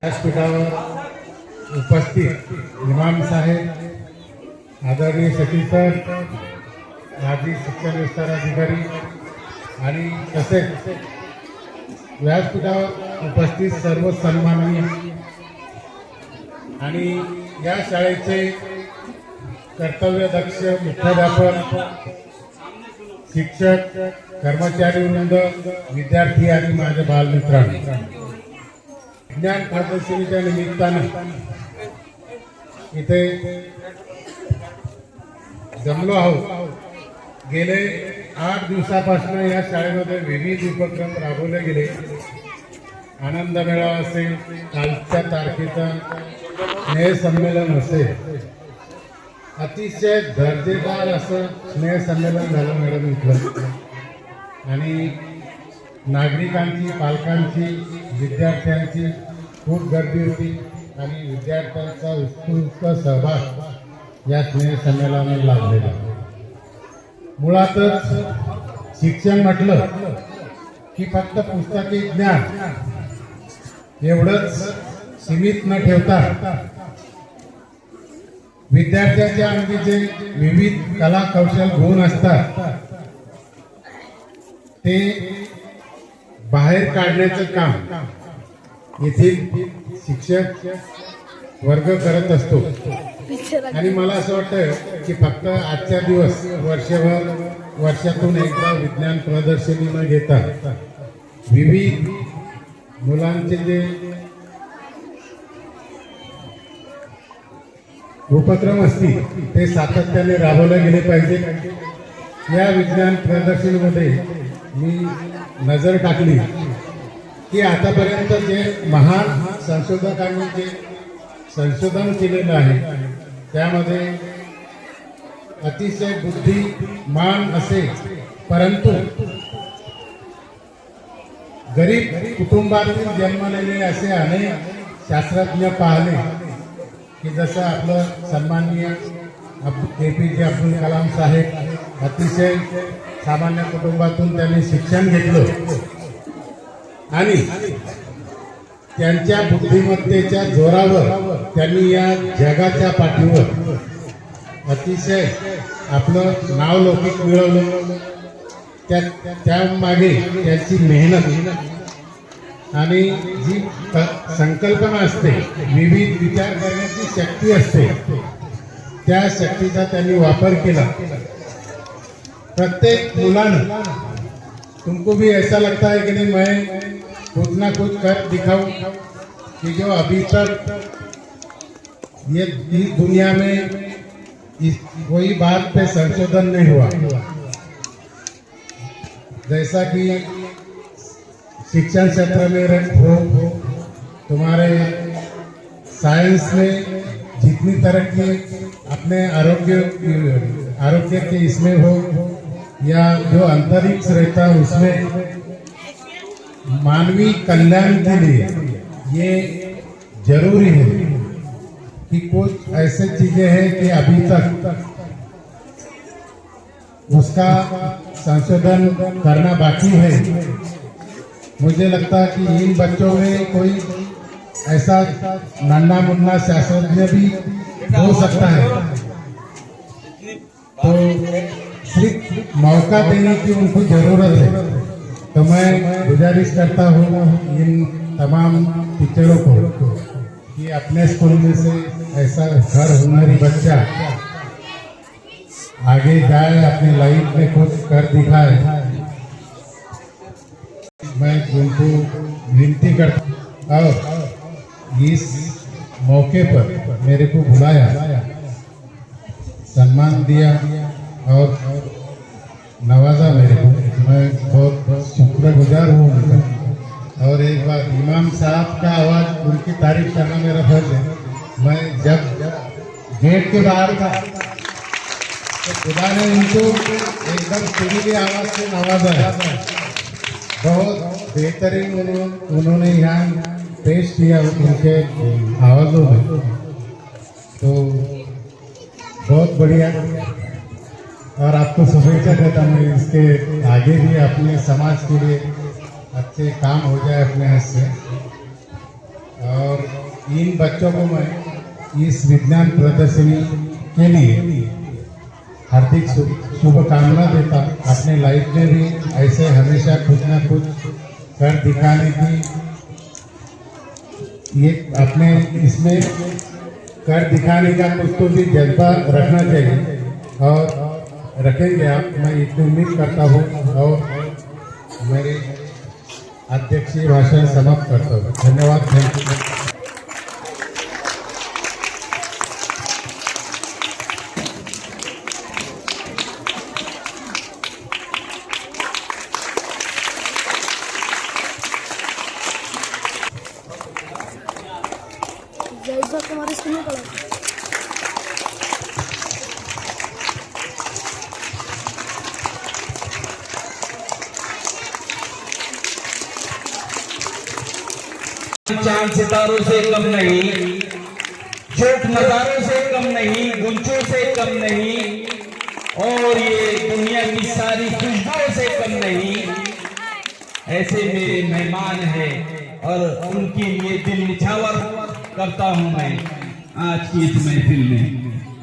व्यासपीठावर उपस्थित इमाम साहेब, आदरणीय सचिव सर, माजी शिक्षण विस्तार अधिकारी आणि तसेच व्यासपीठावर उपस्थित सर्व सन्माननीय आणि या शाळेचे कर्तव्यदक्ष मुख्याध्यापक, शिक्षक, कर्मचारी वृंद, विद्यार्थी आणि माझे बालमित्रांनो, ज्ञान प्रदर्शनीच्या निमित्तानं इथे जमलो आहोत. गेले 8 दिवसापासून या शाळेमध्ये विविध उपक्रम राबवले गेले. आनंद मेळावा असेल, कालच्या तारखेचं स्नेहसंमेलन असेल, अतिशय दर्जेदार असं स्नेहसंमेलन झालं मॅडम इथलं. आणि नागरिकांची, पालकांची, विद्यार्थ्यांची खूप गर्दी होती आणि विद्यार्थ्यांचा उत्स्फूर्त सहभाग या स्नेहसंमेलनाला लाभलेला. मुळातच शिक्षण म्हटलं की फक्त पुस्तकी ज्ञान एवढंच सीमित न ठेवता विद्यार्थ्यांच्या अंगी जे विविध कला कौशल गुण असतात ते बाहेर काढण्याचं काम येथील शिक्षक वर्ग करत असतो. आणि मला असं वाटतं की फक्त आजच्या दिवस वर्षातून एकदा विज्ञान प्रदर्शनी न घेता विविध मुलांचे जे उपक्रम असतील ते सातत्याने राबवले गेले पाहिजे. या विज्ञान प्रदर्शनीमध्ये मी नजर टाकली की आतापर्यंत जे महान संशोधकांनी जे संशोधन केलेलं आहे त्यामध्ये अतिशय बुद्धिमान असे परंतु गरीब कुटुंबातून जन्मलेले असे अनेक शास्त्रज्ञ पाहिले की जसं आपलं सन्माननीय APJ अब्दुल कलाम साहेब अतिशय सामान्य कुटुंबातून त्यांनी शिक्षण घेतलं आणि त्यांच्या बुद्धिमत्तेच्या जोरावर त्यांनी या जगाच्या पाठीवर अतिशय आपलं नाव लौकिक मिळवलं. त्यामागे त्याची मेहनत आणि जी संकल्पना असते, विविध विचार करण्याची शक्ती असते, त्या शक्तीचा त्यांनी वापर केला. प्रत्येक मुलानं तुमको भी ऐसा लगता है कि नहीं मैं कुछ ना कुछ कर दिखाऊं कि जो अभी तक ये इस दुनिया में कोई बात पे संशोधन नहीं हुआ. जैसा कि शिक्षण क्षेत्र में हो, तुम्हारे साइंस में जितनी तरक्की अपने आरोग्य के इसमें हो या जो अंतरिक्ष रहता है उसमें मानवीय कल्याण के लिए ये जरूरी है कि कुछ ऐसे चीजें हैं कि अभी तक उसका संशोधन करना बाकी है. मुझे लगता है कि इन बच्चों में कोई ऐसा नन्हा मुन्ना शास्त्रज्ञ भी हो सकता है. तो सिर्फ मौका देने की उनको जरूरत है. तो मैं गुजारिश करता हूँ इन तमाम टीचरों को कि अपने स्कूल में से ऐसा हर हुनरी बच्चा आगे जाए, अपनी लाइफ में कुछ कर दिखाए. मैं उनको विनती करता और इस मौके पर मेरे को बुलाया, सम्मान दिया और नवाजा मेरे को. मैं बहुत शुक्रगुजार हूँ उनका. और एक बार इमाम साहब का आवाज़, उनकी तारीफ करना मेरा फर्ज है. मैं जब गेट के बाहर था तो खुदा ने उनको एकदम सुरीली आवाज़ से नवाजा है. बहुत बेहतरीन उन्होंने यहाँ पेश किया उनके आवाज़ों में. तो बहुत बढ़िया. और आपको शुभेच्छा देता हूँ. इसके आगे भी अपने समाज के लिए अच्छे काम हो जाए अपने हाथ से. और इन बच्चों को मैं इस विज्ञान प्रदर्शनी के लिए हार्दिक शुभकामना देता। अपने लाइफ में भी ऐसे हमेशा कुछ ना कुछ कर दिखाने की ये अपने इसमें कर दिखाने का कुछ तो भी जज्बा रखना चाहिए और रखेंगे आप। मैं इतनी उम्मीद करता हूँ और मेरे अध्यक्षीय भाषण समाप्त करता हूँ। धन्यवाद। Thank you. जैसा तुम्हारे सुनने का लगा। चांद सितारों से कम नहीं, चोट नजारों से कम नहीं, गुंचों से कम नहीं, और ये दुनिया की सारी खुशबुओं से कम नहीं। ऐसे मेरे मेहमान हैं और उनके लिए दिल निछावर करता हूं मैं आज की इस महफिल में।